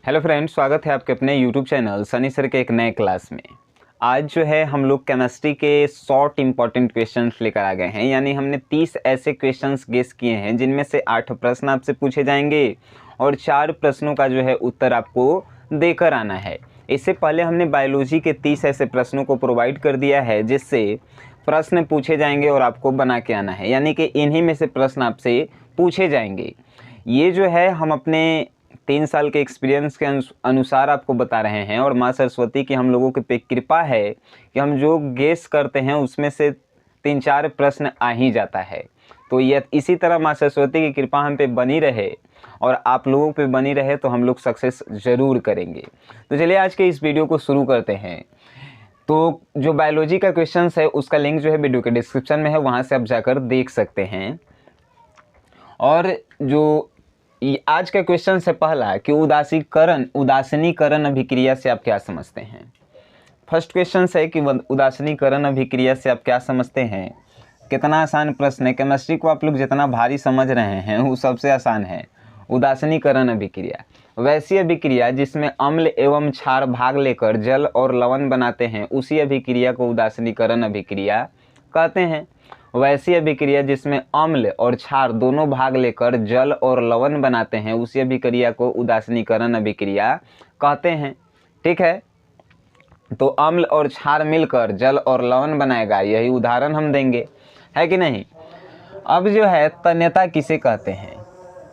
Hello friends, स्वागत है आपके अपने यूट्यूब चैनल सनी सर के एक नए क्लास में। आज जो है हम लोग केमिस्ट्री के शॉर्ट इंपॉर्टेंट क्वेश्चंस लेकर आ गए हैं। यानी हमने 30 ऐसे क्वेश्चंस गेस किए हैं जिनमें से 8 प्रश्न आपसे पूछे जाएंगे और 4 प्रश्नों का जो है उत्तर आपको देकर आना है। इससे पहले हमने बायोलॉजी के 30 ऐसे प्रश्नों को प्रोवाइड कर दिया है जिससे प्रश्न पूछे जाएंगे और आपको बना के आना है। यानी कि इन्हीं में से प्रश्न आपसे पूछे जाएंगे। ये जो है हम अपने 3 साल के एक्सपीरियंस के अनुसार आपको बता रहे हैं और माँ सरस्वती की हम लोगों के पे कृपा है कि हम जो गेस करते हैं उसमें से 3-4 प्रश्न आ ही जाता है। तो ये इसी तरह माँ सरस्वती की कृपा हम पे बनी रहे और आप लोगों पे बनी रहे तो हम लोग सक्सेस ज़रूर करेंगे। तो चलिए आज के इस वीडियो को शुरू करते हैं। तो जो बायोलॉजी का क्वेश्चन है उसका लिंक जो है वीडियो के डिस्क्रिप्शन में है, वहाँ से आप जाकर देख सकते हैं। और जो आज का क्वेश्चन है पहला कि उदासीनीकरण अभिक्रिया से आप क्या समझते हैं। फर्स्ट क्वेश्चन है कि उदासीनीकरण अभिक्रिया से आप क्या समझते हैं। कितना आसान प्रश्न है। केमिस्ट्री को आप लोग जितना भारी समझ रहे हैं वो सबसे आसान है। उदासीनीकरण अभिक्रिया वैसी अभिक्रिया जिसमें अम्ल एवं क्षार भाग लेकर जल और लवण बनाते हैं, उसी अभिक्रिया को उदासीनीकरण अभिक्रिया कहते हैं। वैसी अभिक्रिया जिसमें अम्ल और क्षार दोनों भाग लेकर जल और लवण बनाते हैं, उसी अभिक्रिया को उदासीनीकरण अभिक्रिया कहते हैं। ठीक है, तो अम्ल और क्षार मिलकर जल और लवण बनाएगा, यही उदाहरण हम देंगे, है कि नहीं। अब जो है तन्यता किसे कहते हैं।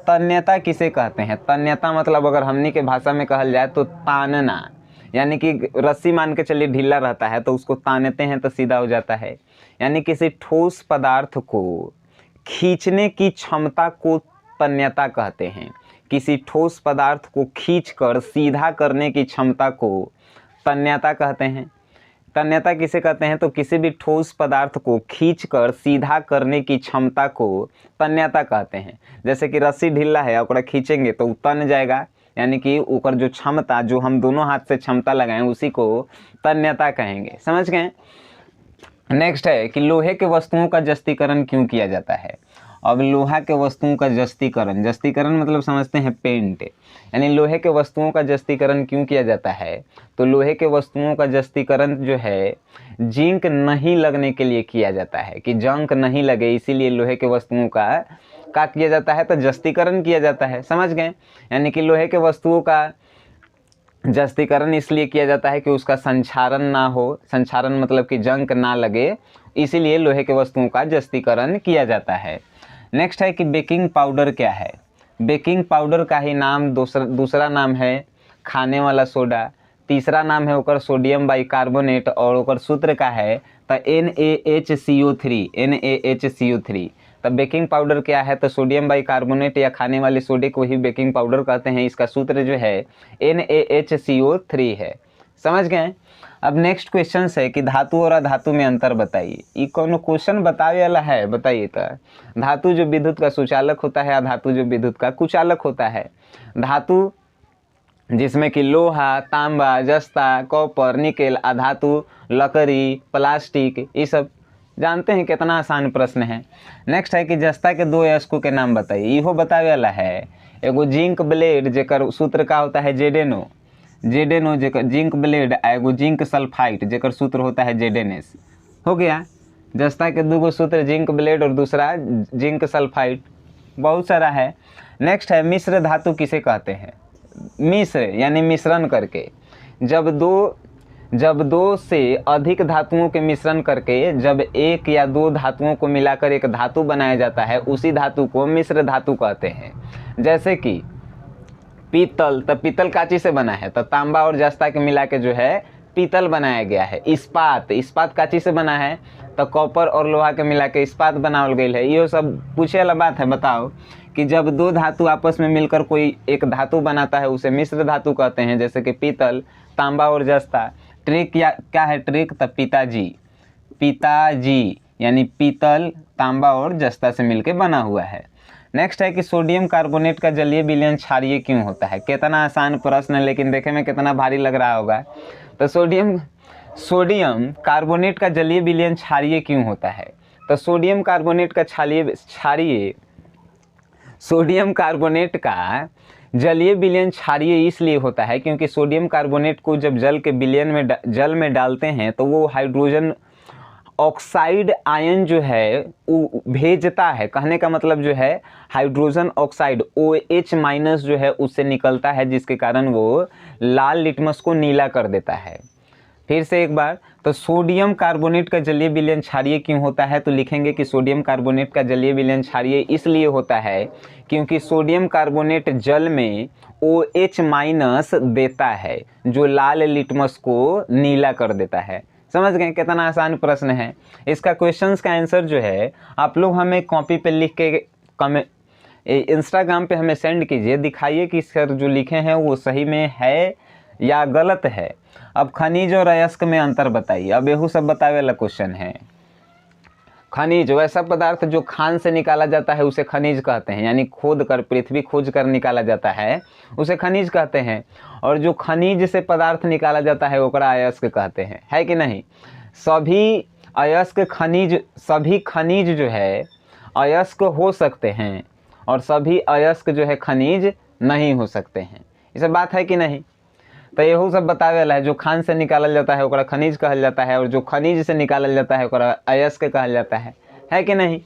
तन्यता किसे कहते हैं। तन्यता मतलब अगर हमनी के भाषा में कहल जाए तो तानना, यानी कि रस्सी मान के चलिए ढीला रहता है तो उसको तानते हैं तो सीधा हो जाता है। यानी किसी ठोस पदार्थ को खींचने की क्षमता को तन्यता कहते हैं। किसी ठोस पदार्थ को खींचकर सीधा करने की क्षमता को तन्यता कहते हैं। तन्यता किसे कहते हैं, तो किसी भी ठोस पदार्थ को खींचकर सीधा करने की क्षमता को तन्यता कहते हैं। जैसे कि रस्सी ढीला है, ओकरा खींचेंगे तो तन जाएगा, यानी कि ऊपर जो क्षमता, जो हम दोनों हाथ से क्षमता लगाएं उसी को तन्यता कहेंगे। समझ गए। नेक्स्ट है कि लोहे के वस्तुओं का जस्तीकरण क्यों किया जाता है। अब लोहा के वस्तुओं का जस्तीकरण मतलब समझते हैं पेंट। यानी लोहे के वस्तुओं का जस्तीकरण क्यों किया जाता है, तो लोहे के वस्तुओं का जस्तीकरण जो है जिंक नहीं लगने के लिए किया जाता है, कि जंक नहीं लगे, इसीलिए लोहे के वस्तुओं का किया जाता है, तो जस्तीकरण किया जाता है। समझ गए। यानी कि लोहे के वस्तुओं का जस्तीकरण इसलिए किया जाता है कि उसका संक्षारण ना हो, संक्षारण मतलब कि जंक ना लगे, इसीलिए लोहे के वस्तुओं का जस्तीकरण किया जाता है। नेक्स्ट है कि बेकिंग पाउडर क्या है। बेकिंग पाउडर का ही नाम दूसरा नाम है खाने वाला सोडा, तीसरा नाम है ओकर सोडियम बाइकार्बोनेट और ओकर सूत्र का है तो NaHCO3। तब बेकिंग पाउडर क्या है, तो सोडियम बाइकार्बोनेट या खाने वाले सोडे को ही बेकिंग पाउडर कहते हैं। इसका सूत्र जो है NaHCO3 है। समझ गए। अब नेक्स्ट क्वेश्चन है कि धातु और अधातु में अंतर बताइए। ये कौन क्वेश्चन बतावे वाला है, बताइए। तो धातु जो विद्युत का सुचालक होता है, अधातु जो विद्युत का कुचालक होता है। धातु जिसमें कि लोहा, तांबा, जस्ता, कॉपर, निकेल, अधातु लकड़ी, प्लास्टिक, ये सब जानते हैं। कितना आसान प्रश्न है। नेक्स्ट है कि जस्ता के 2 अयस्कों के नाम बताइए। इहो बतावे वाला है। एगो जिंक ब्लेड जेकर सूत्र का होता है जेडेनो जेकर जिंक ब्लेड, एगो जिंक सल्फाइड जेकर सूत्र होता है ZNS। हो गया। जस्ता के 2 सूत्र, जिंक ब्लेड और दूसरा जिंक सल्फाइड। बहुत सारा है। नेक्स्ट है मिश्र धातु किसे कहते हैं। मिश्र यानी मिश्रण करके, जब दो से अधिक धातुओं के मिश्रण करके जब 1 या 2 धातुओं को मिलाकर एक धातु बनाया जाता है, उसी धातु को मिश्र धातु कहते हैं। जैसे कि पीतल, तो पीतल कांची से बना है, तो तांबा और जस्ता के मिला के जो है पीतल बनाया गया है। इस्पात कांची से बना है, तो कॉपर और लोहा के मिला के इस्पात बनावल गई है। ये सब पूछे वाला बात है। बताओ कि जब 2 धातु आपस में मिलकर कोई एक धातु बनाता है उसे मिश्र धातु कहते हैं। जैसे कि पीतल, तांबा और जस्ता। ट्रिक क्या है, ट्रिक तो पिताजी यानी पीतल, तांबा और जस्ता से मिलकर बना हुआ है। नेक्स्ट है कि सोडियम कार्बोनेट का जलीय विलयन क्षारीय क्यों होता है। कितना आसान प्रश्न है, लेकिन देखे में कितना भारी लग रहा होगा। तो सोडियम कार्बोनेट का जलीय विलयन क्षारीय क्यों होता है। तो सोडियम कार्बोनेट का जलीय विलयन क्षारीय इसलिए होता है क्योंकि सोडियम कार्बोनेट को जब जल में डालते हैं तो वो हाइड्रोजन ऑक्साइड आयन जो है वो भेजता है। कहने का मतलब जो है हाइड्रोजन ऑक्साइड OH माइनस जो है उससे निकलता है, जिसके कारण वो लाल लिटमस को नीला कर देता है। फिर से एक बार, तो सोडियम कार्बोनेट का जलीय विलयन क्षारीय क्यों होता है? तो लिखेंगे कि सोडियम कार्बोनेट का जलीय विलयन क्षारीय इसलिए होता है क्योंकि सोडियम कार्बोनेट जल में OH माइनस देता है जो लाल लिटमस को नीला कर देता है। समझ गए कितना आसान प्रश्न है। इसका क्वेश्चंस का आंसर जो है आप लोग हमें कॉपी पे लिख के इंस्टाग्राम पे हमें सेंड कीजिए, दिखाइए कि सर जो लिखे हैं वो सही में है या गलत है। अब खनिज और अयस्क में अंतर बताइए। अब यहू सब बतावे वाला क्वेश्चन है। खनिज वैसा पदार्थ जो खान से निकाला जाता है उसे खनिज कहते हैं, यानी खोद कर पृथ्वी खोज कर निकाला जाता है उसे खनिज कहते हैं। और जो खनिज से पदार्थ निकाला जाता है ओकरा अयस्क कहते हैं, है कि नहीं? सभी खनिज जो है अयस्क हो सकते हैं और सभी अयस्क जो है खनिज नहीं हो सकते हैं। ये सब बात है कि नहीं? तो यहू सब बतावे वाला है। जो खान से निकाला जाता है ओकरा खनिज कहल जाता है और जो खनिज से निकाला जाता है ओकरा अयस्क कहल जाता है कि नहीं?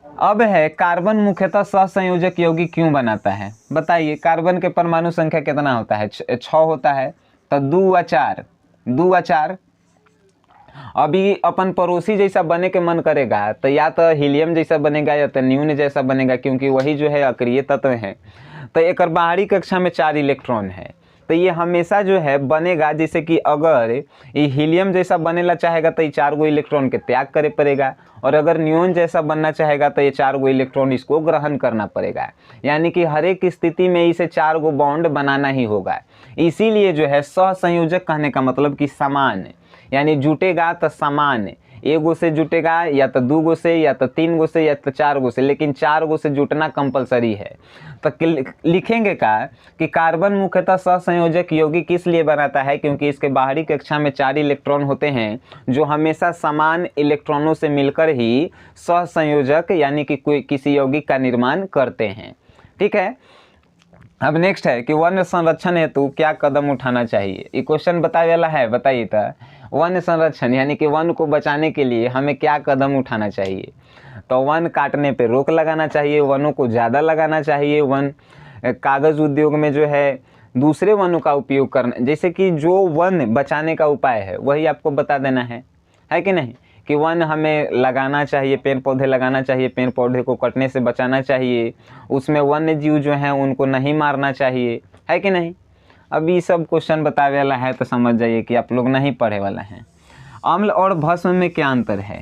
अब है कार्बन मुख्यतः सहसंयोजक यौगिक क्यों बनाता है? बताइए। कार्बन के परमाणु संख्या कितना होता है? 6 होता है। तो 2 व 4। अभी अपन पड़ोसी जैसा बने के मन करेगा तो या तो हीलियम जैसा बनेगा या तो न्यून जैसा बनेगा, क्योंकि वही जो है अक्रिय तत्व है। तो एक बाहरी कक्षा में 4 इलेक्ट्रॉन है, तो ये हमेशा जो है बनेगा। जैसे कि अगर ये हीलियम जैसा बनेला चाहेगा तो ये 4 गो इलेक्ट्रॉन के त्याग करे पड़ेगा, और अगर न्यून जैसा बनना चाहेगा तो ये 4 गो इलेक्ट्रॉन इसको ग्रहण करना पड़ेगा। यानी कि हर एक स्थिति में इसे 4 गो बॉन्ड बनाना ही होगा। इसीलिए जो है सहसंयोजक कहने का मतलब कि समान, यानी जुटेगा तो समान, एगो से जुटेगा या तो 2 गो से या तो 3 गो से या तो 4 गो से, लेकिन 4 गो से जुटना कंपलसरी है। तो लिखेंगे का कि कार्बन मुख्यतः सहसंयोजक यौगिक किस लिए बनाता है? क्योंकि इसके बाहरी कक्षा में 4 इलेक्ट्रॉन होते हैं जो हमेशा समान इलेक्ट्रॉनों से मिलकर ही सहसंयोजक यानी कि कोई किसी यौगिक का निर्माण करते हैं। ठीक है। अब नेक्स्ट है कि वन संरक्षण हेतु क्या कदम उठाना चाहिए? ये क्वेश्चन बतावे वाला है। बताइए तो वन संरक्षण यानी कि वन को बचाने के लिए हमें क्या कदम उठाना चाहिए? तो वन काटने पे रोक लगाना चाहिए, वनों को ज़्यादा लगाना चाहिए। कागज़ उद्योग में जो है दूसरे वनों का उपयोग करना, जैसे कि जो वन बचाने का उपाय है वही आपको बता देना है कि नहीं? कि वन हमें लगाना चाहिए, पेड़ पौधे लगाना चाहिए, पेड़ पौधे को कटने से बचाना चाहिए, उसमें वन्य जीव जो हैं उनको नहीं मारना चाहिए, है कि नहीं? अब ये सब क्वेश्चन बतावे वाला है तो समझ जाइए कि आप लोग नहीं पढ़े वाला हैं। अम्ल और भस्म में क्या अंतर है?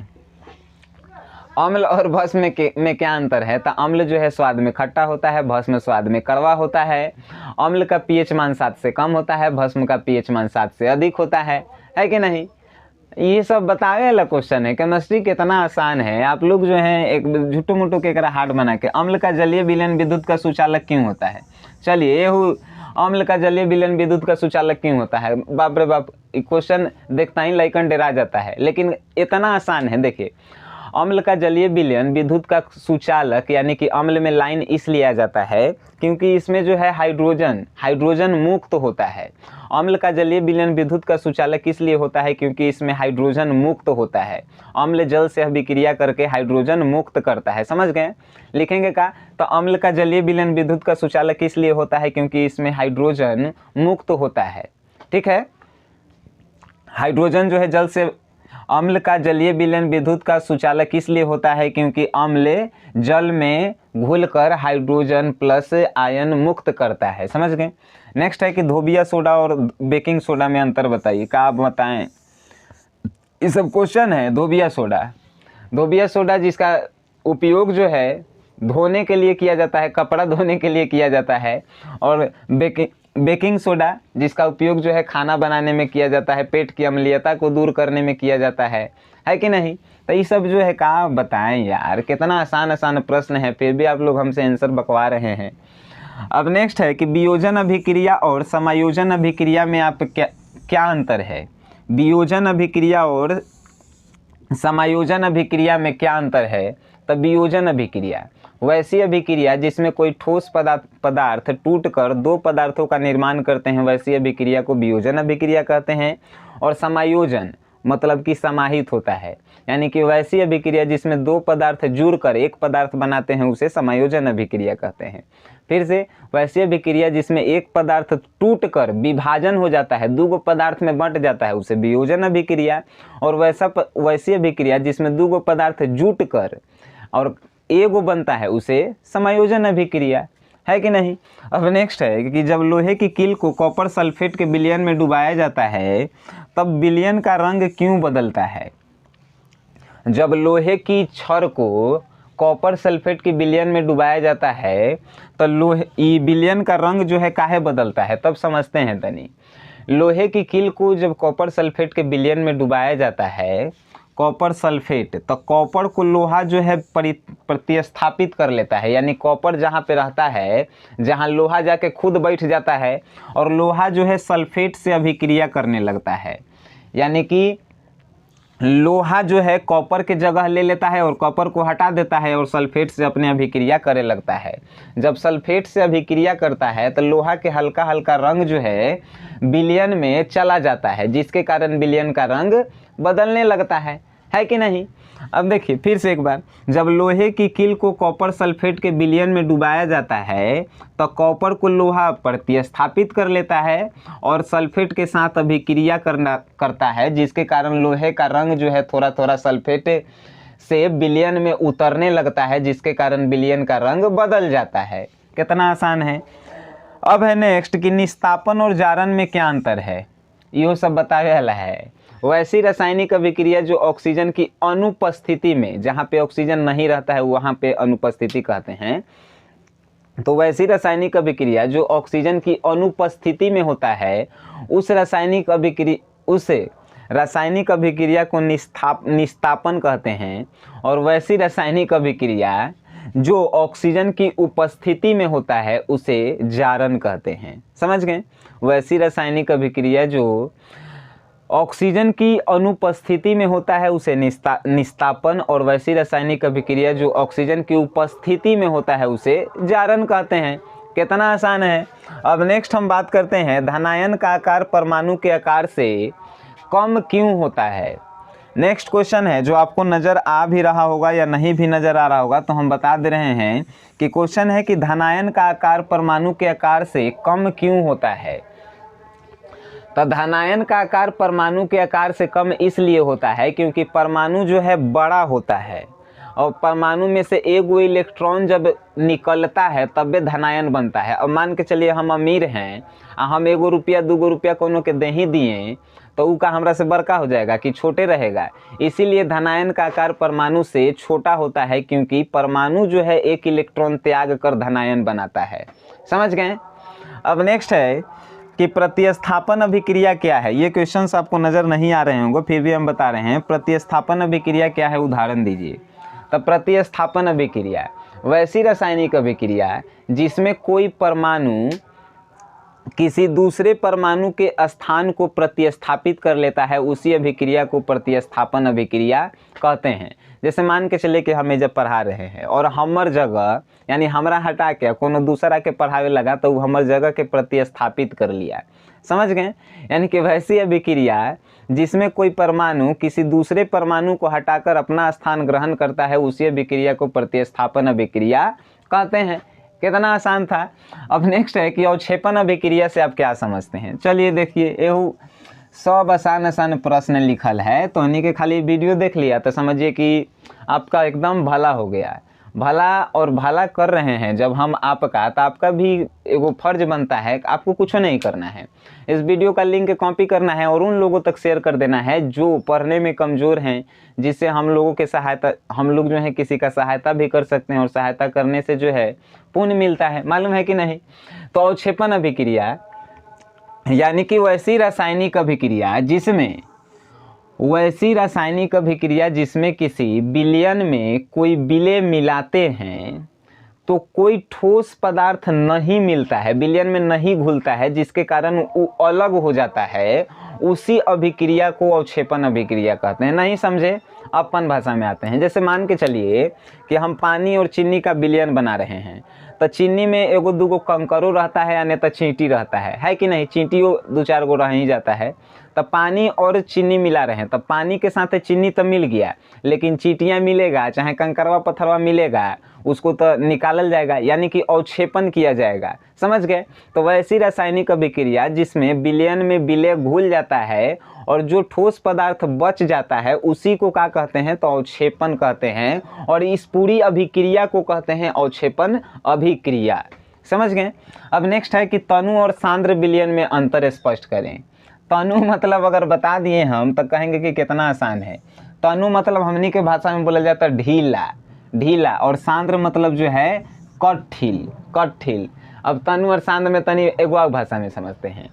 अम्ल और भस्म में क्या अंतर है? तो अम्ल जो है स्वाद में खट्टा होता है, भस्म स्वाद में कड़वा होता है। अम्ल का pH मान 7 से कम होता है, भस्म का pH मान 7 से अधिक होता है कि नहीं? ये सब बतावे वाला क्वेश्चन है। केमिस्ट्री कितना आसान है। आप लोग जो हैं एक झुट्टू मुट्टू के हार्ड बना के। अम्ल का जलीय विलयन विद्युत का सुचालक क्यों होता है? चलिए, अम्ल का जलीय विलयन विद्युत का सुचालक क्यों होता है? बाप रे बाप, क्वेश्चन देखता ही लाइकन डरा जाता है, लेकिन इतना आसान है। देखिए, अम्ल का जलीय विलयन विद्युत का सुचालक यानी कि अम्ल में लाइन इसलिए आ जाता है क्योंकि इसमें जो है हाइड्रोजन मुक्त होता है। अम्ल का जलीय विलयन विद्युत का सुचालक इसलिए होता है क्योंकि इसमें हाइड्रोजन मुक्त होता है। अम्ल जल से अभिक्रिया करके हाइड्रोजन मुक्त करता है। समझ गए? लिखेंगे का तो अम्ल का जलीय विलयन विद्युत का सुचालक इसलिए होता है क्योंकि इसमें हाइड्रोजन मुक्त होता है। ठीक है। हाइड्रोजन जो है जल से, अम्ल का जलीय विलयन विद्युत का सुचालक इसलिए होता है क्योंकि अम्ल जल में घुलकर हाइड्रोजन प्लस आयन मुक्त करता है। समझ गए? नेक्स्ट है कि धोबिया सोडा और बेकिंग सोडा में अंतर बताइए। क्या आप बताएं? ये सब क्वेश्चन है। धोबिया सोडा जिसका उपयोग जो है धोने के लिए किया जाता है, कपड़ा धोने के लिए किया जाता है, और बेकिंग सोडा जिसका उपयोग जो है खाना बनाने में किया जाता है, पेट की अम्लीयता को दूर करने में किया जाता है कि नहीं? तो ये सब जो है क्या बताएं यार, कितना आसान प्रश्न है, फिर भी आप लोग हमसे आंसर बकवा रहे हैं। अब नेक्स्ट है कि वियोजन अभिक्रिया और समायोजन अभिक्रिया में आप क्या अंतर है? वियोजन अभिक्रिया और समायोजन अभिक्रिया में क्या अंतर है? तो वियोजन अभिक्रिया वैसी अभिक्रिया जिसमें कोई ठोस पदार्थ टूटकर दो पदार्थों का निर्माण करते हैं, वैसी अभिक्रिया को वियोजन अभिक्रिया कहते हैं। और समायोजन मतलब कि समाहित होता है, यानी कि वैसी अभिक्रिया जिसमें दो पदार्थ जुड़कर एक पदार्थ बनाते हैं उसे समायोजन अभिक्रिया कहते हैं। फिर से, वैसी अभिक्रिया जिसमें एक पदार्थ टूटकर विभाजन हो जाता है, दो पदार्थ में बंट जाता है, उसे वियोजन अभिक्रिया। और वैसी अभिक्रिया जिसमें दो पदार्थ जुटकर और एगो बनता है उसे समायोजन अभिक्रिया, है कि नहीं। अब नेक्स्ट है कि जब लोहे की कील को कॉपर सल्फेट के विलयन में डुबाया जाता है तब विलयन का रंग क्यों बदलता है। जब लोहे की छड़ को कॉपर सल्फेट के विलयन में डुबाया जाता है तो विलयन का रंग जो है काहे बदलता है, तब समझते हैं तनी। लोहे की कील को जब कॉपर सल्फेट के विलयन में डुबाया जाता है, कॉपर सल्फेट, तो कॉपर को लोहा जो है प्रतिस्थापित कर लेता है, यानी कॉपर जहाँ पे रहता है, जहाँ लोहा जाके खुद बैठ जाता है और लोहा जो है सल्फेट से अभिक्रिया करने लगता है, यानी कि लोहा जो है कॉपर के जगह ले लेता है और कॉपर को हटा देता है और सल्फेट से अपने अभिक्रिया करने लगता है। जब सल्फेट से अभिक्रिया करता है तो लोहा के हल्का हल्का रंग जो है विलयन में चला जाता है, जिसके कारण विलयन का रंग बदलने लगता है कि नहीं। अब देखिए फिर से एक बार, जब लोहे की कील को कॉपर सल्फेट के विलयन में डुबाया जाता है तो कॉपर को लोहा प्रतिस्थापित कर लेता है और सल्फेट के साथ अभिक्रिया करता है, जिसके कारण लोहे का रंग जो है थोड़ा थोड़ा सल्फेट से विलयन में उतरने लगता है, जिसके कारण विलयन का रंग बदल जाता है। कितना आसान है। अब है नेक्स्ट कि निस्तापन और जारण में क्या अंतर है, यो सब बतावे वाला है। वैसी रासायनिक अभिक्रिया जो ऑक्सीजन की अनुपस्थिति में, जहाँ पे ऑक्सीजन नहीं रहता है वहाँ पे अनुपस्थिति कहते हैं, तो वैसी रासायनिक अभिक्रिया जो ऑक्सीजन की अनुपस्थिति में होता है उस रासायनिक अभिक्रिया को निस्तापन कहते हैं। और वैसी रासायनिक अभिक्रिया जो ऑक्सीजन की उपस्थिति में होता है उसे जारण कहते हैं। समझ गए। वैसी रासायनिक अभिक्रिया जो ऑक्सीजन की अनुपस्थिति में होता है उसे निस्तापन, और वैसी रासायनिक अभिक्रिया जो ऑक्सीजन की उपस्थिति में होता है उसे जारण कहते हैं। कितना आसान है। अब नेक्स्ट हम बात करते हैं धनायन का आकार परमाणु के आकार से कम क्यों होता है। नेक्स्ट क्वेश्चन है जो आपको नज़र आ भी रहा होगा या नहीं भी नज़र आ रहा होगा, तो हम बता दे रहे हैं कि क्वेश्चन है कि धनायन का आकार परमाणु के आकार से कम क्यों होता है। तो धनायन का आकार परमाणु के आकार से कम इसलिए होता है क्योंकि परमाणु जो है बड़ा होता है और परमाणु में से एगो इलेक्ट्रॉन जब निकलता है तब धनायन बनता है। अब मान के चलिए हम अमीर हैं, हम एगो रुपया दूगो रुपया कोनो के दे ही दिए तो ऊ का हमरा से बड़का हो जाएगा कि छोटे रहेगा। इसीलिए धनायन का आकार परमाणु से छोटा होता है क्योंकि परमाणु जो है एक इलेक्ट्रॉन त्याग कर धनायन बनाता है। समझ गए। अब नेक्स्ट है कि प्रतिस्थापन अभिक्रिया क्या है। ये क्वेश्चंस आपको नज़र नहीं आ रहे होंगे, फिर भी हम बता रहे हैं। प्रतिस्थापन अभिक्रिया क्या है, उदाहरण दीजिए। तो प्रतिस्थापन अभिक्रिया वैसी रासायनिक अभिक्रिया जिसमें कोई परमाणु किसी दूसरे परमाणु के स्थान को प्रतिस्थापित कर लेता है, उसी अभिक्रिया को प्रतिस्थापन अभिक्रिया कहते हैं। जैसे मान के चले कि हमें जब पढ़ा रहे हैं और हमर जगह यानी हमरा हटा के कोनो दूसरा के पढ़ावे लगा तो वो हमर जगह के प्रतिस्थापित कर लिया। समझ गए। यानी कि वैसी अभिक्रिया जिसमें कोई परमाणु किसी दूसरे परमाणु को हटाकर अपना स्थान ग्रहण करता है, उसी अभिक्रिया को प्रतिस्थापन अभिक्रिया कहते हैं। कितना आसान था। अब नेक्स्ट है कि अवक्षेपण अभिक्रिया से आप क्या समझते हैं। चलिए देखिए, एहू सब आसान प्रश्न लिखल है, तो उन्हीं के खाली वीडियो देख लिया तो समझिए कि आपका एकदम भला हो गया। भला और भला कर रहे हैं जब हम आपका, तो आपका भी एगो फर्ज बनता है, आपको कुछ नहीं करना है। इस वीडियो का लिंक कॉपी करना है और उन लोगों तक शेयर कर देना है जो पढ़ने में कमज़ोर हैं, जिससे हम लोगों के सहायता, हम लोग जो है किसी का सहायता भी कर सकते हैं और सहायता करने से जो है पुण्य मिलता है। मालूम है कि नहीं। तो अवक्षेपण अभिक्रिया यानी कि वैसी रासायनिक अभिक्रिया जिसमें किसी विलयन में कोई विलेय मिलाते हैं तो कोई ठोस पदार्थ नहीं मिलता है, विलयन में नहीं घुलता है, जिसके कारण वो अलग हो जाता है उसी अभिक्रिया को अवक्षेपण अभिक्रिया कहते हैं। नहीं समझे, अपन भाषा में आते हैं। जैसे मान के चलिए कि हम पानी और चीनी का विलयन बना रहे हैं, तो चीनी में एगो दूगो कंकरो रहता है या नहीं तो चींटी रहता है कि नहीं, चींटियों 2-4 गो रह ही जाता है। तब पानी और चीनी मिला रहे हैं, तब पानी के साथ चीनी तो मिल गया, लेकिन चींटियाँ मिलेगा चाहे कंकरवा पत्थरवा मिलेगा, उसको तो निकालल जाएगा, यानी कि अवक्षेपण किया जाएगा। समझ गए। तो वैसी रासायनिक अभिक्रिया जिसमें विलयन में विलय घुल जाता है और जो ठोस पदार्थ बच जाता है उसी को क्या कहते हैं, तो अवक्षेपण कहते हैं। और इस पूरी अभिक्रिया को कहते हैं अवक्षेपण अभिक्रिया। समझ गए। अब नेक्स्ट है कि तनु और सांद्र विलयन में अंतर स्पष्ट करें। तनु मतलब अगर बता दिए हम तो कहेंगे कि कितना आसान है। तनु मतलब हमनी के भाषा में बोला जाता है ढीला, और सांद्र मतलब जो है कठिल। अब तनु और सांद्र में तनी एगो और भाषा में समझते हैं।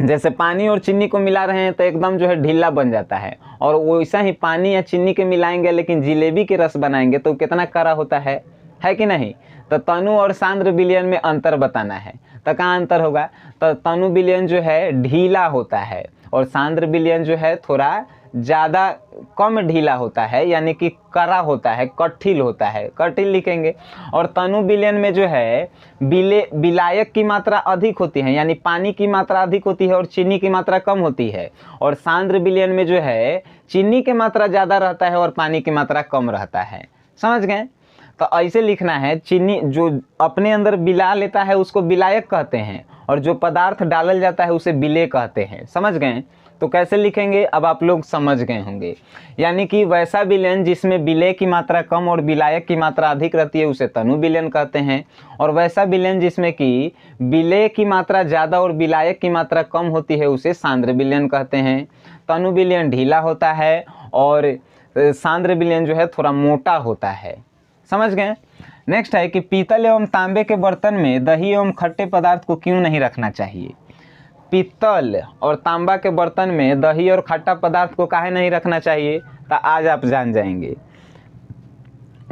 जैसे पानी और चीनी को मिला रहे हैं तो एकदम जो है ढीला बन जाता है, और वैसा ही पानी या चीनी के मिलाएंगे लेकिन जिलेबी के रस बनाएंगे तो कितना कड़ा होता है कि नहीं। तो तनु और सांद्र विलयन में अंतर बताना है, तो कहाँ अंतर होगा, तो तनु विलयन जो है ढीला होता है और सांद्र विलयन जो है थोड़ा ज़्यादा कम ढीला होता है, यानी कि कड़ा होता है, कठिल होता है, कठिल लिखेंगे। और तनु विलयन में जो है विलायक की मात्रा अधिक होती है, यानी पानी की मात्रा अधिक होती है और चीनी की मात्रा कम होती है। और सांद्र विलयन में जो है चीनी की मात्रा ज़्यादा रहता है और पानी की मात्रा कम रहता है। समझ गए। तो ऐसे लिखना है, चीनी जो अपने अंदर बिला लेता है उसको विलायक कहते हैं, और जो पदार्थ डालल जाता है उसे विलेय कहते हैं। समझ गए। तो कैसे लिखेंगे अब आप लोग समझ गए होंगे। यानी कि वैसा विलयन जिसमें विलेय की मात्रा कम और विलायक की मात्रा अधिक रहती है उसे तनु विलयन कहते हैं, और वैसा विलयन जिसमें कि विलेय की मात्रा ज़्यादा और विलायक की मात्रा कम होती है उसे सांद्र विलयन कहते हैं। तनु विलयन ढीला होता है और सांद्र विलयन जो है थोड़ा मोटा होता है। समझ गए। नेक्स्ट है कि पीतल एवं तांबे के बर्तन में दही एवं खट्टे पदार्थ को क्यों नहीं रखना चाहिए। पीतल और तांबा के बर्तन में दही और खट्टा पदार्थ को काहे नहीं रखना चाहिए, तो आज आप जान जाएंगे।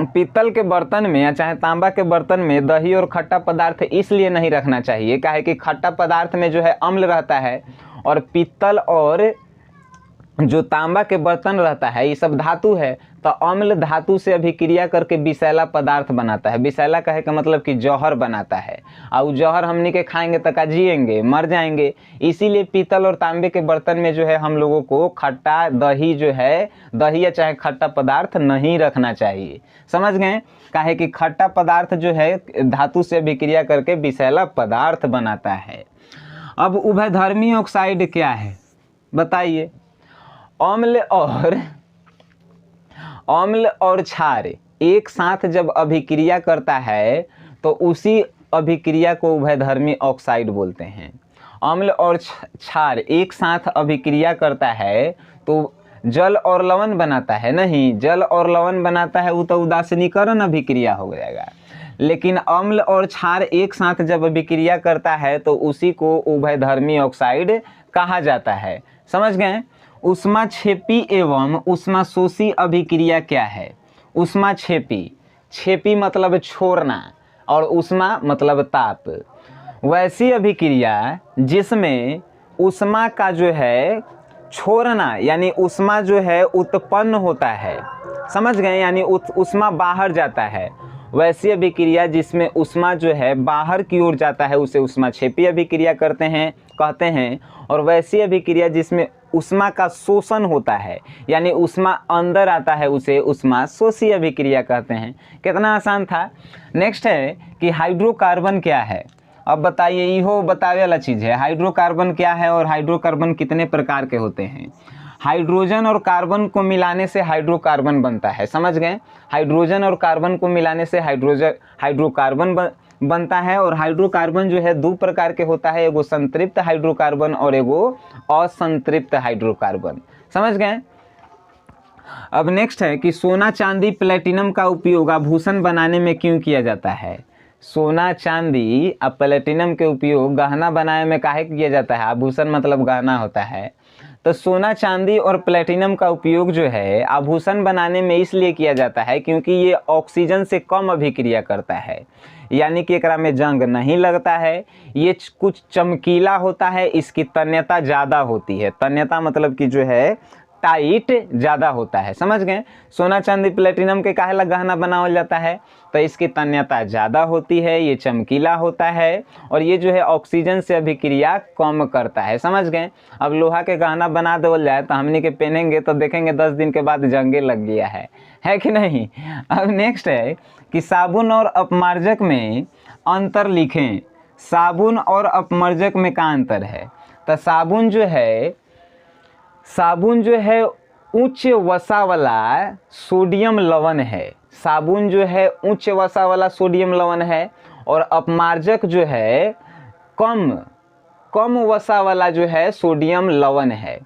पीतल के बर्तन में या चाहे तांबा के बर्तन में दही और खट्टा पदार्थ इसलिए नहीं रखना चाहिए काहे कि खट्टा पदार्थ में जो है अम्ल रहता है, और पीतल और जो तांबा के बर्तन रहता है ये सब धातु है, तो अम्ल धातु से अभिक्रिया करके विषैला पदार्थ बनाता है। विषैला कहे का मतलब कि जौहर बनाता है, और जौहर हमनी के खाएंगे तो का जिएंगे, मर जाएंगे। इसीलिए पीतल और तांबे के बर्तन में जो है हम लोगों को खट्टा दही जो है, दही या चाहे खट्टा पदार्थ नहीं रखना चाहिए। समझ गए। काहे कि खट्टा पदार्थ जो है धातु से अभिक्रिया करके विषैला पदार्थ बनाता है। अब उभयधर्मी ऑक्साइड क्या है बताइए। अम्ल और क्षार एक साथ जब अभिक्रिया करता है तो उसी अभिक्रिया को उभयधर्मी ऑक्साइड बोलते हैं। अम्ल और क्षार एक साथ अभिक्रिया करता है तो जल और लवण बनाता है, नहीं जल और लवण बनाता है वो तो उदासीनीकरण अभिक्रिया हो जाएगा। लेकिन अम्ल और क्षार एक साथ जब अभिक्रिया करता है तो उसी को उभयधर्मी ऑक्साइड कहा जाता है। समझ गए। ऊष्माक्षेपी एवं ऊष्माशोषी अभिक्रिया क्या है। ऊष्माक्षेपी मतलब छोड़ना और ऊष्मा मतलब ताप। वैसी अभिक्रिया जिसमें ऊष्मा का जो है छोड़ना यानी ऊष्मा जो है उत्पन्न होता है। समझ गए। यानी ऊष्मा बाहर जाता है, वैसी अभिक्रिया जिसमें ऊष्मा जो है बाहर की ओर जाता है उसे ऊष्माक्षेपी अभिक्रिया कहते हैं। और वैसी अभिक्रिया जिसमें ऊष्मा का शोषण होता है यानी ऊष्मा अंदर आता है उसे ऊष्माशोषी अभिक्रिया कहते हैं। कितना आसान था। नेक्स्ट है कि हाइड्रोकार्बन क्या है। अब बताइए, इहो बतावे वाला चीज़ है। हाइड्रोकार्बन क्या है और हाइड्रोकार्बन कितने प्रकार के होते हैं। हाइड्रोजन और कार्बन को मिलाने से हाइड्रोकार्बन बनता है। समझ गए। हाइड्रोजन और कार्बन को मिलाने से हाइड्रोकार्बन बनता है। और हाइड्रोकार्बन जो है दो प्रकार के होता है, एगो संतृप्त हाइड्रोकार्बन और एगो असंतृप्त हाइड्रोकार्बन। समझ गए। अब नेक्स्ट है कि सोना चांदी प्लेटिनम का उपयोग आभूषण बनाने में क्यों किया जाता है। सोना चांदी और प्लेटिनम के उपयोग गहना बनाने में काहे किया जाता है। आभूषण मतलब गहना होता है। तो तो सोना चांदी और प्लेटिनम का उपयोग जो है आभूषण बनाने में इसलिए किया जाता है क्योंकि ये ऑक्सीजन से कम अभिक्रिया करता है, यानी कि एकरा में जंग नहीं लगता है, ये कुछ चमकीला होता है, इसकी तन्यता ज़्यादा होती है। तन्यता मतलब कि जो है टाइट ज़्यादा होता है, समझ गए। सोना चांदी प्लेटिनम के काहे ला गहना बनावल जाता है, तो इसकी तन्यता ज़्यादा होती है, ये चमकीला होता है और ये जो है ऑक्सीजन से अभिक्रिया कम करता है, समझ गए। अब लोहा के गहना बना देवल जाए तो हमने के पहनेंगे तो देखेंगे 10 दिन के बाद जंगे लग गया है कि नहीं। अब नेक्स्ट है कि साबुन और अपमार्जक में अंतर लिखें। साबुन और अपमार्जक में क्या अंतर है, तो साबुन जो है उच्च वसा वाला सोडियम लवण है। साबुन जो है उच्च वसा वाला सोडियम लवण है और अपमार्जक जो है कम वसा वाला जो है सोडियम लवण है।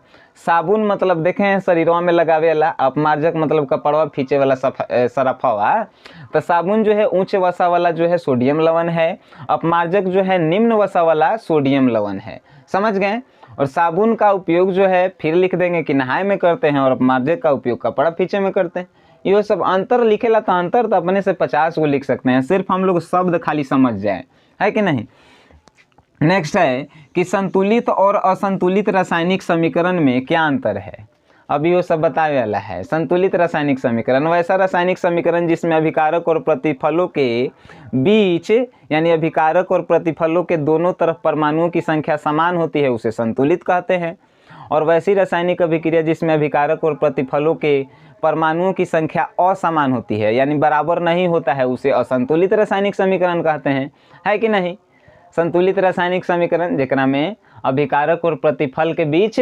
साबुन मतलब देखें शरीरों में लगावे वाला, अपमार्जक मतलब कपड़वा खींचे वाला सरफवा। तो साबुन जो है उच्च वसा वाला जो है सोडियम लवण है, अपमार्जक जो है निम्न वसा वाला सोडियम लवण है, समझ गए। और साबुन का उपयोग जो है फिर लिख देंगे कि नहाए में करते हैं और अपमार्जक का उपयोग कपड़ा फींचे में करते हैं। ये सब अंतर लिखेला तो अंतर तो अपने से 50 को लिख सकते हैं, सिर्फ हम लोग शब्द खाली समझ जाए, है कि नहीं। नेक्स्ट है कि संतुलित और असंतुलित रासायनिक समीकरण में क्या अंतर है। अभी वो सब बताने वाला है। संतुलित रासायनिक समीकरण वैसा रासायनिक समीकरण जिसमें अभिकारक और प्रतिफलों के बीच यानी अभिकारक और प्रतिफलों के दोनों तरफ परमाणुओं की संख्या समान होती है उसे संतुलित कहते हैं। और वैसी रासायनिक अभिक्रिया जिसमें अभिकारक और प्रतिफलों के परमाणुओं की संख्या असमान होती है यानी बराबर नहीं होता है उसे असंतुलित रासायनिक समीकरण कहते हैं, है कि नहीं। संतुलित रासायनिक समीकरण जेकरा में अभिकारक और प्रतिफल के बीच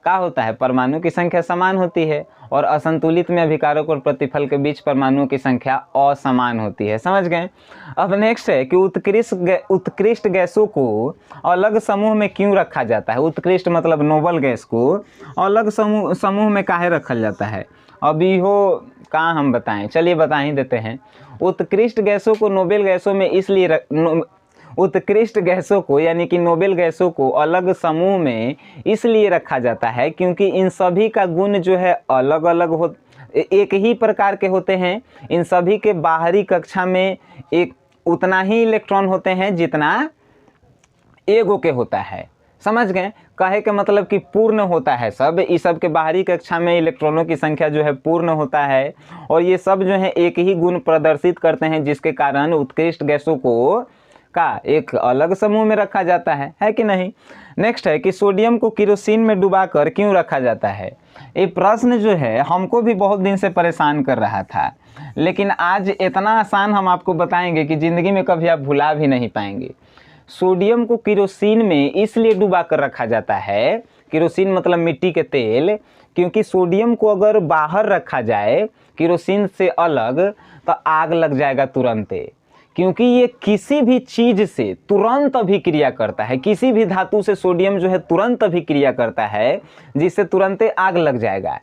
क्या होता है, परमाणु की संख्या समान होती है, और असंतुलित में अभिकारक और प्रतिफल के बीच परमाणुओं की संख्या असमान होती है, समझ गए। अब नेक्स्ट है कि उत्कृष्ट गैसों को अलग समूह में क्यों रखा जाता है। उत्कृष्ट मतलब नोबल गैस को अलग समूह में काहे रखा जाता है। अभी हो कहाँ हम बताएं, चलिए बता ही देते हैं। उत्कृष्ट गैसों को नोबेल गैसों में इसलिए उत्कृष्ट गैसों को यानी कि नोबेल गैसों को अलग समूह में इसलिए रखा जाता है क्योंकि इन सभी का गुण जो है अलग अलग एक ही प्रकार के होते हैं। इन सभी के बाहरी कक्षा में एक उतना ही इलेक्ट्रॉन होते हैं जितना एगो के होता है, समझ गए। कहे के मतलब कि पूर्ण होता है सब, इस सब के बाहरी कक्षा में इलेक्ट्रॉनों की संख्या जो है पूर्ण होता है और ये सब जो है एक ही गुण प्रदर्शित करते हैं जिसके कारण उत्कृष्ट गैसों को का एक अलग समूह में रखा जाता है कि नहीं। नेक्स्ट है कि सोडियम को केरोसिन में डुबाकर क्यों रखा जाता है। ये प्रश्न जो है हमको भी बहुत दिन से परेशान कर रहा था, लेकिन आज इतना आसान हम आपको बताएंगे कि ज़िंदगी में कभी आप भुला भी नहीं पाएंगे। सोडियम को केरोसिन में इसलिए डुबा कर रखा जाता है, केरोसिन मतलब मिट्टी के तेल, क्योंकि सोडियम को अगर बाहर रखा जाए केरोसिन से अलग तो आग लग जाएगा तुरंत, क्योंकि ये किसी भी चीज़ से तुरंत अभिक्रिया करता है। किसी भी धातु से सोडियम जो है तुरंत अभिक्रिया करता है जिससे तुरंत आग लग जाएगा।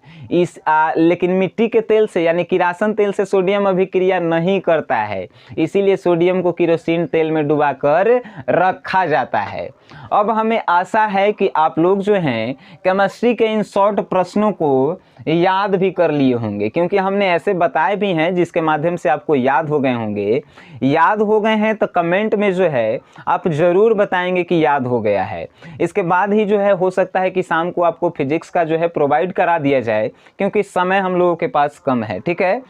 लेकिन मिट्टी के तेल से यानी किरासन तेल से सोडियम अभिक्रिया नहीं करता है, इसीलिए सोडियम को केरोसिन तेल में डुबाकर रखा जाता है। अब हमें आशा है कि आप लोग जो हैं केमिस्ट्री के इन शॉर्ट प्रश्नों को याद भी कर लिए होंगे, क्योंकि हमने ऐसे बताए भी हैं जिसके माध्यम से आपको याद हो गए होंगे। याद हो गए हैं तो कमेंट में जो है आप ज़रूर बताएंगे कि याद हो गया है। इसके बाद ही जो है हो सकता है कि शाम को आपको फिजिक्स का जो है प्रोवाइड करा दिया जाए, क्योंकि समय हम लोगों के पास कम है, ठीक है।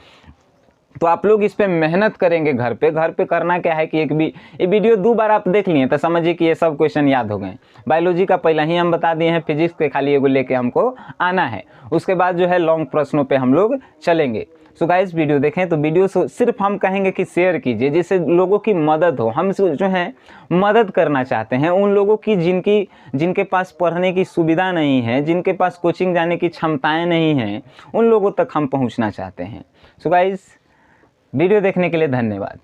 तो आप लोग इस पे मेहनत करेंगे घर पे करना क्या है कि ये वीडियो 2 बार आप देख लिए तो समझिए कि ये सब क्वेश्चन याद हो गए। बायोलॉजी का पहले ही हम बता दिए हैं, फिजिक्स के खाली एगो लेके हमको आना है, उसके बाद जो है लॉन्ग प्रश्नों पे हम लोग चलेंगे। सो गाइस वीडियो देखें तो वीडियो सिर्फ हम कहेंगे कि शेयर कीजिए जिससे लोगों की मदद हो। हम जो है मदद करना चाहते हैं उन लोगों की जिनके पास पढ़ने की सुविधा नहीं है, जिनके पास कोचिंग जाने की क्षमताएँ नहीं हैं, उन लोगों तक हम पहुँचना चाहते हैं। सो गाइस वीडियो देखने के लिए धन्यवाद।